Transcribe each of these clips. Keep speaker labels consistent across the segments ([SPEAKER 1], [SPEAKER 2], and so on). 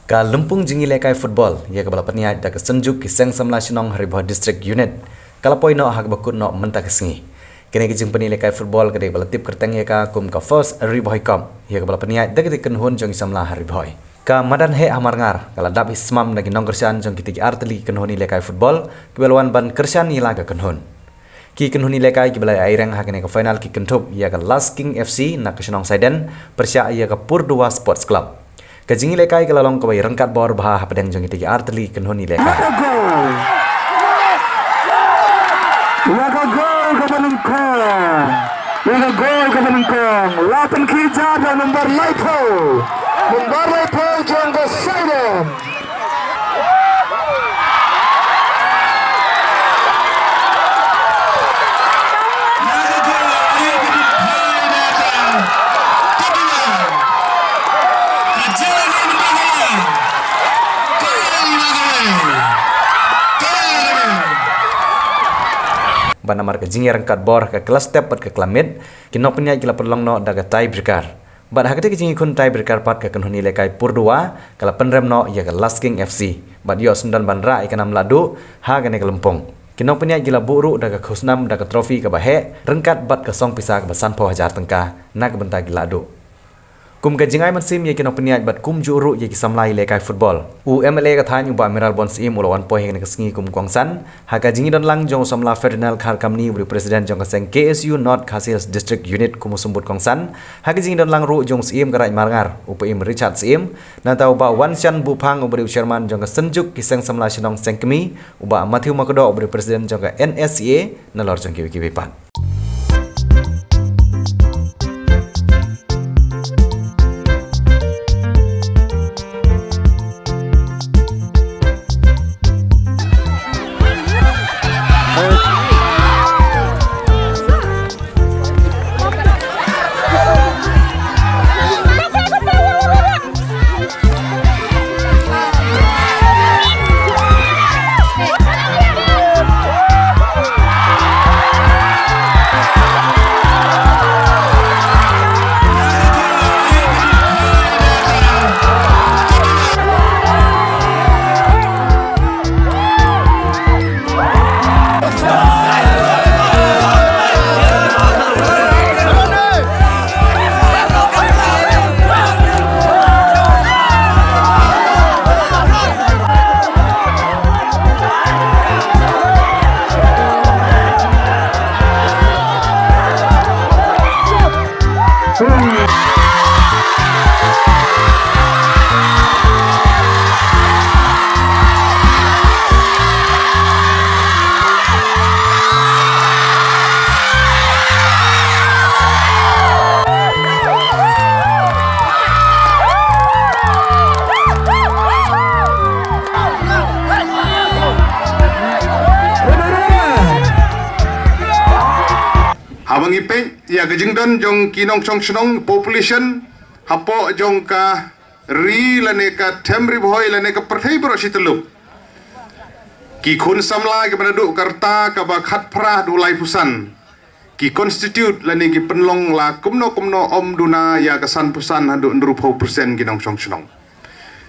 [SPEAKER 1] Ka Lumpung jingi lekai football ya ka balapan niat da ka senjuk ki seng samla sinong Haribah district unit kala poi no hak bakut no menta kesengi kene ki jing pani lekai football ka de balatip kerteng ya ka kum ka first Haribah cup ya ka balapan niat da ka ken hon jong samla Haribah ka madan he amar ngar kala dap ismam da ki nong kersan jong ki arteli ken honi lekai football ki belwan ban kersan ni la ka ken hon ki ken honi lekai ki balai airang hak ne ka final ki kentup ya ka Last King FC na ka sinong Saiden persya ya ka Purdua Sports Club Kajingi lekai kelalong kawai rengkat bor bah pedang jong itigi arteli kenhoni lekai.
[SPEAKER 2] Laga gol ke Belengkong. Laga gol ke Belengkong. Lapan kita dan nomor Laipo. Nomor Laipo jong ke Saiden.
[SPEAKER 1] Bana marka jingi rangkat bor ka kelas step pat ka klamit kinok penya kila perlong no daga tie breaker bad hakate jingi kun tie breaker pat ka kanhoni lekai Purdua kala penrem no ya ka Last King FC bad yo sundan bandra ikanam ladu ha gane kelempong kinok penya gila buru daga khusnam daga trofi ka bahe rangkat bat ka song pisa ka basan po hajar tengka na ka benta gila du kum ka jingai mansim ye kinok penya bat kum juru ye kisamlai lekai football u MLA ka than uba Amiral Bons im ulawan po heng ka sngi kum kwangsan haka jingi don lang jong samla Ferdinand Khar Kamni uri president jong ka seng KSU North Khasias district unit kum sumbut kwangsan haka jingi don lang ru jong sim karai marngar upa im Richard sim na tau ba Wanshan Bupang ubri chairman jong ka senjuk ki seng samla sinong sengkemi uba Matthew Makodo ubri president jong ka NSCA na lor jong ki pan
[SPEAKER 3] Abang ipeng ya gejingdan jong kinong chong chnong population hapo jong ka ri lane ka temri boy lane ka perthai bro situlup ki khun samla ke penaduk karta ka ba khat pra dulai pusan ki constitute lane ki penlong la kumno om duna ya kesan pusan hadu 20% kinong chong chnong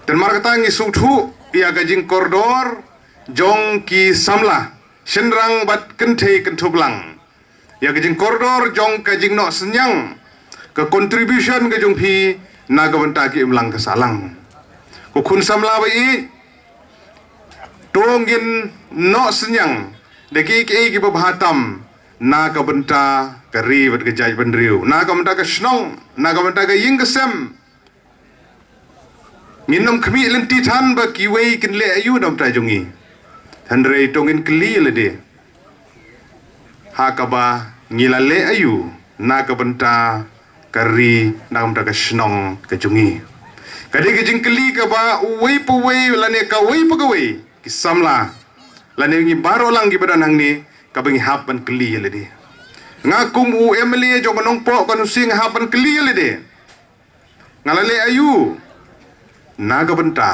[SPEAKER 3] dan markata ngi suthu ya gajing koridor jong ki samla shenrang bat kenthe kentublang ya kejing koridor jong kejing no senyang ke contribution ke jong pi naga benta ki imlang kesalang ko kun samla bai tongin no senyang deki ki bahatam naga benta ke ri bet ke jaj benriu naga benta ke snong naga benta ke ying kesem minum kemi lenti than ba ki wei kin le ayu dam ta jongi than rei tongin kli le de hakaba ngilale ayu na ka benta kari na ka ka snong ka jungi kadi ka jingkeli ka ba uwi pu wei lane ka wei pa ka wei kisamla lane ngi baro lang gi badan hang ni ka bengi hapan keli le di ngakum u emily jo kanong po kan sing hapan keli le de ngalale ayu na ka benta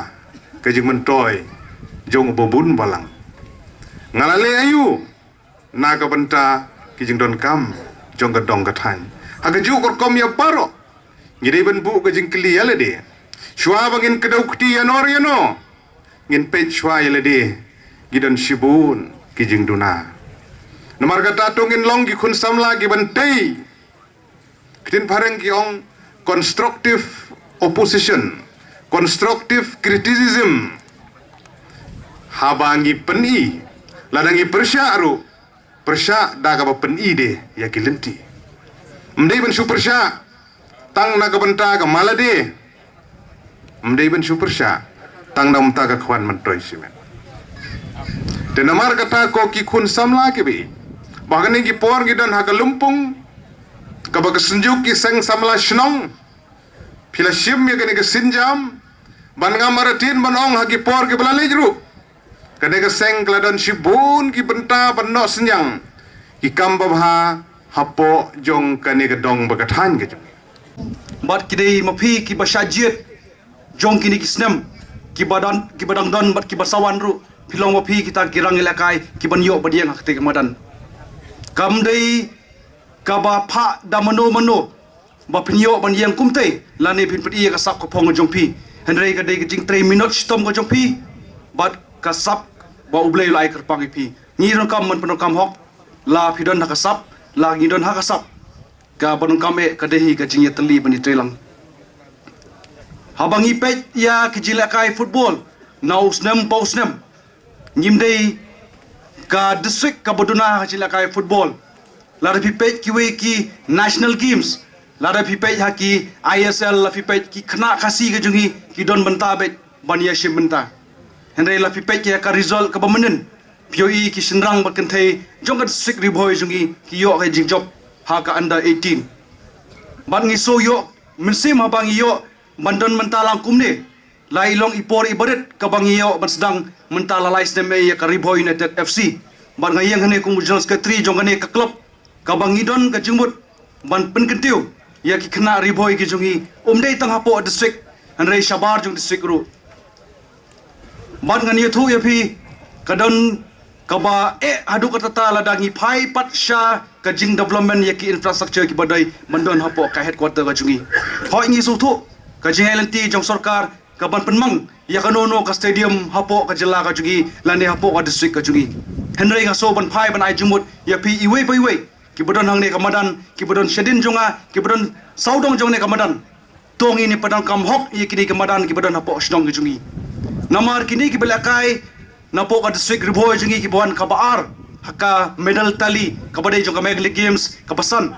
[SPEAKER 3] ka jing mentoy jong bobun balang ngalale ayu na ka benta kijing don kam jong ka dong ka than aga ju kor kom ya paro ngide ben bu ka jing kli ya le de Shua bangin kedaukti yanor yano. Ngin pet shua yalade. Gidan shibun kijing duna. Namar kata tungin long gi kun samla gi bantai. Kitin pareng ki ong constructive opposition, constructive criticism. Habangi peni, ladangi persya aru. Persya daga ba peni de ya kilenti. Mdei ben super sya. Tang naga benta ga malade. Mdei ben super sya. Tang na umta ga kwan mantoy simen. Tenamar kata ko ki kun samla ke bi. Bahkan ni ki por gidan ha lumpung. Kabag senjuk ki seng samla shnong. Pila shim ya kene ke sinjam. Ban ngamaratin ban ong ha ki por ke belalai jru. Kene ke seng keladan shibun ki benta ban no senyang. Ki kambabha hapo jong kane ke dong bagathan ke jong.
[SPEAKER 4] Bat kidai mapi ki basajit jong kini kisnem ki badang don bat ki basawan ru pilong mapi kita kirang ilakai ki banyo badiang hakte kemadan kam dei kaba pha da mano ba pinyo ban yang kumte lani pin pet ia kasak ko pong jong pi henrei ka dei jing 3 minute stom ko jong pi bat kasap ba ublei lai kerpang pi ni ron kam man penon kam hok la pidon hakasap la ngidon hakasap ka banung kame kadehi ka jing teli bani trelang habang ipet ya kijilakai football nau snem pau snem nyimdei ka district ka boduna kijilakai football lara pipet kiwe ki national games lara pipet ha ki ISL la pipet ki khna khasi ka jungi ki don banta bet bania shim banta henrei la pipet ya ka result ka bamanen POE ki sinrang bakan thei jong ka district ribhoi jungi ki yo ka jingjob ha ka under 18 ban ngi so yo mensim habang yo bandon mentalang kumne lai long ipor ibadet kabang yo ban sedang mentala lai stem ya ka Riboi United FC ban ngayang hane kum regional secretary jong hane ka club kabang idon ka jingmut ban penkentiu ya ki khna Riboi ki jungi umdei tang hapo district anrei shabar jong district ru ban ngani thu ya phi kadon kaba hadu kata ta ladangi phai pat sha ka jing development ya ki infrastructure ki badai bandon hapo ka headquarter ka jungi hoi ngi su thu ka jing LNT jong sarkar ka ban penmang ya ka nono ka stadium hapo ka jela ka jungi lane hapo ka district ka jungi henrei nga so ban phai ban ai jumut ya pi iwe ki badon hang ne ka madan ki badon shedin jonga ki badon saudong jong ne ka madan tong ini padang kam hok ya kini ka madan ki badon hapo shdong ka jungi namar kini ki belakai napo ka district Riboi jungi ki buan ka baar haka medal tali kabadai jong ka Megli Games kapasan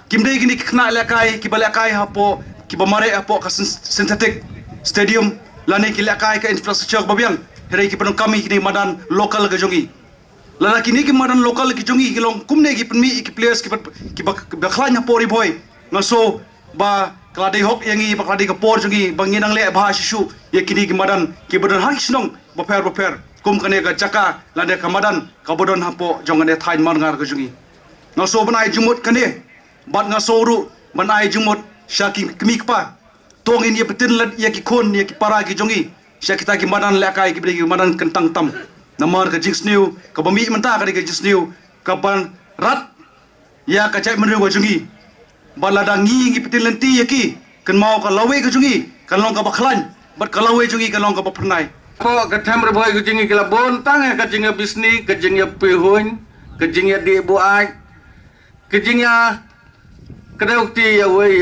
[SPEAKER 4] kimdei kini khna lakai ki balakai hapo ki bamare hapo ka synthetic stadium lani ki lakai ka infrastructure babiang herei ki panong kami kini madan local ka jongi lala kini ki madan local ki jongi ki long kumne ki penmi ki players ki bakhlanya pori boy ngaso ba kladi hok yangi ba kladi ka por jongi banginang le ba shishu ye kini ki madan ki badan hak snong baper kum kane ka chaka lade kamadan kabodon hapo jongane thain marngar ka jungi ngaso banai jumut kane bat ngaso ru banai jumut shaki kmikpa tongin ye petin lad ye ki khon ye ki para ki jongi shakita ki madan lakai ki begi madan kentang tam namar ka jingsniu ka bami menta ka jingsniu ka ban rat ya ka chai menru ka jungi balada ngi petin lenti ye ki kan mau ka lawe ka jungi kan long ka bakhlan bat ka lawe jungi kan long ka bapernai
[SPEAKER 5] Po katem Riboi kucing kila bontang ya kucing bisni kucing pihun kucing di buai kucing kedaukti ya we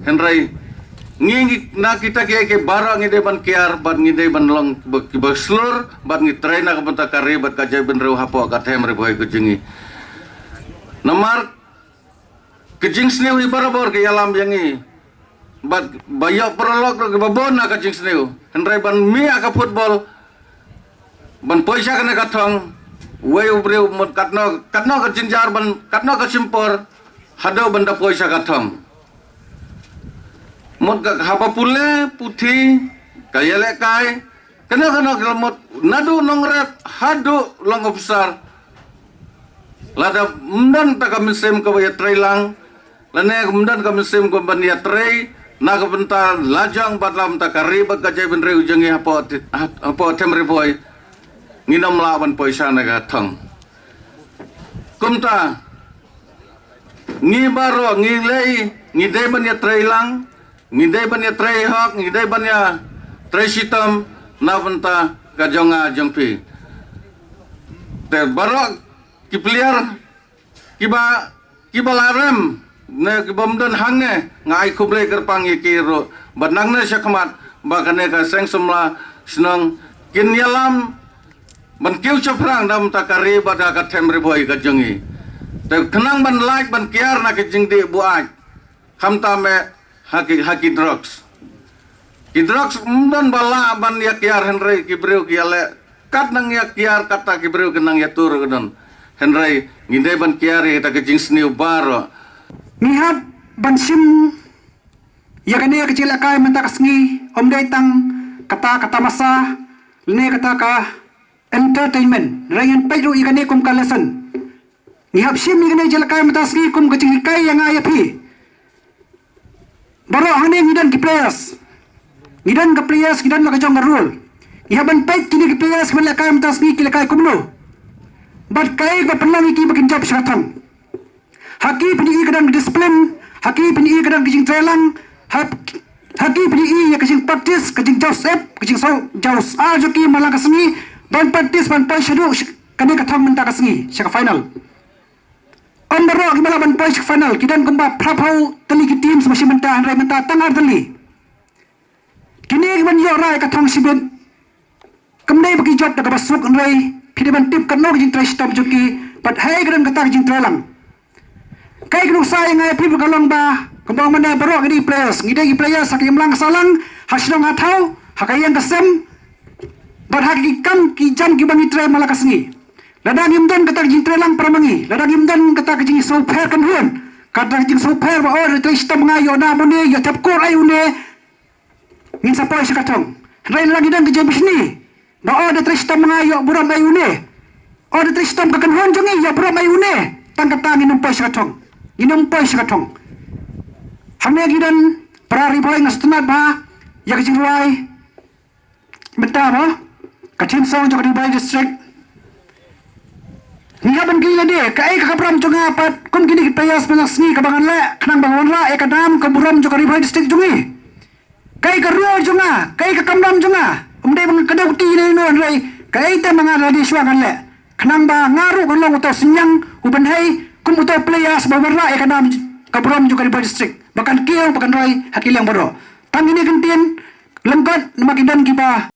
[SPEAKER 5] henry ngi na kita ke barang ide ban kiar ban ngide ban long baslur ban ngi traina ka banta kare bat kajai ben reu hapo katem Riboi kucing namar kucing sni wi barabor ke alam yangi bat bayak perolok ke babona kucing sni henry ban mia ka football ban poisa kana kathong we ubreu mot katno ka jinjar ban katno ka simpor hado banda poisa kathong mot ka hapa pule puthi kayale kai kana mot nadu nongret hado long besar lada mundan ta ka misem ka ya trailang lane mundan ka misem ko ban ya trai naga benta lajang batlam ta karibak ka jai ben reu jengi hapo tem Riboi nginam laban poisa naga thang kumta ngi baro ngi lei ngi dei ban ya trailang ngidai banya tray hak, ngidai banya tray sitam, na banta kajonga jongpi. Te barok ki player kiba larem ne kibomdan hangne ngai kublai kerpang kiro banang ne syakmat bakane ka seng semla senang kin yalam ban kiu chaprang dam takari bada ka temri boy ka jengi te kenang ban like ban kiar na ke jingdi buat khamta me haki drugs ki drugs dan bala ban ya kiar henry kibreu kiale kat nang ya kiar kata kibreu kenang ya tur kedon henry ngindai ban kiari ta ke jing sniu baro
[SPEAKER 6] Nihab bansim ya kene kecil kai mentak sengi om tang kata masa lene kata ka entertainment rayan pairu ikane kum kalasan nihab sim ikane jel kai mentak sengi kum kecil kai yang ayapi baro hane ngidan ki players ngidan la kajong rule nihab pai kini ki players men la kai mentak sengi kila kai kumno bat kai ko penlang iki bakin job syatan Haki PDI kadang disiplin, haki PDI kadang kecing trelang, haki PDI ya kecing praktis, kecing jauh kecing jauh ajoki malang kesengi, ban praktis ban pai syadu kene katang mentah kesengi, syaka final. Ambaro gimana ban pai syaka final, kidan kumba prapau teli ki tim semasi mentah, rai mentah tangar teli. Kini ban yo rai katang sibin, kemdai bagi job daga basuk rai, pidi ban tip kano kecing trai stop joki, but hai kadang kata kecing trelang. Kay kung sayang ay people kalong ba kumbang mana baro gini players ngidai players saking lang salang hasilong ataw hakayang kasem bar haki kam ki jam ki bangi tre malakas ni ladang imdan kata jing tre lang pramangi ladang imdan kata jing so fair kan hun kata jing so fair ba or tre sta ngayo na mone ya tap kor ayune ngin sa poy sa katong rain lagi dan kejam sini ba or tre sta ngayo buram ayune or tre sta ka kan hun jongi ya buram ayune tangkap tangin ng poy sa katong Inam poy sakatong. Hamne gidan parari boy ngastenat ba ya kejingwai. Beta ba? Kacim song jok di Bay district. Ngaban gila de kai ka kapram jonga pat kun gini payas banyak sni kabangan le kanang bangon la ekadam kaburam jok di Bay district jongi. Kai ka ruo jonga, kai ka kamdam jonga. Umde bang kadau ti ne no rai. Kai ta mangara di swagan le. Kanang ba ngaru kan long uto sinyang uban hai Kumuto players bawarla ekanam kaburam juga di Bay district bahkan kiau bahkan rai hakil yang bodoh tang ini gentian lengkot namakidan kiba